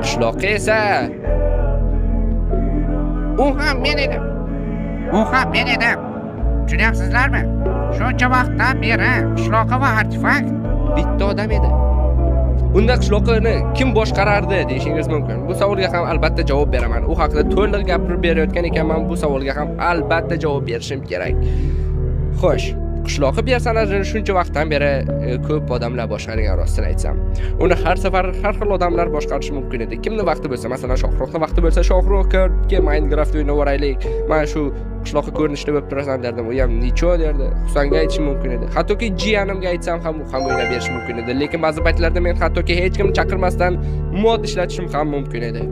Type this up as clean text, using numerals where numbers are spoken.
Qishloqqa esa U ham men edim. U ham men edim. Tushunyapsizlarmi? Shuncha vaqtdan beri qishloqqa va artefakt bitta odam edi. Unda qishloqni kim boshqarardi deyishingiz mumkin. Bu savolga ham albatta javob beraman. U haqida to'liq gapirib berayotgan ekanman, bu savolga ham albatta javob berishim kerak. Xo'sh, qishloqi personajini shuncha vaqtdan beri ko'p odamlar boshqargan rostini aytsam. Uni har safar har xil odamlar boshqarishi mumkin edi. Kimni vaqti bo'lsa, masalan, Shohruxning vaqti bo'lsa, Shohruxga Minecraft o'ynab o'raylik. Mana shu qishloqqa ko'rinishda bo'lib turasan derdim. U ham necho derdi. Husanga aytishim mumkin edi. Hattoki jiyanimga aytsam ham u ham o'ynab berishi mumkin edi. Lekin ba'zi paytlarda men hattoki hech kimni chaqirmasdan mod ishlatishim ham mumkin edi.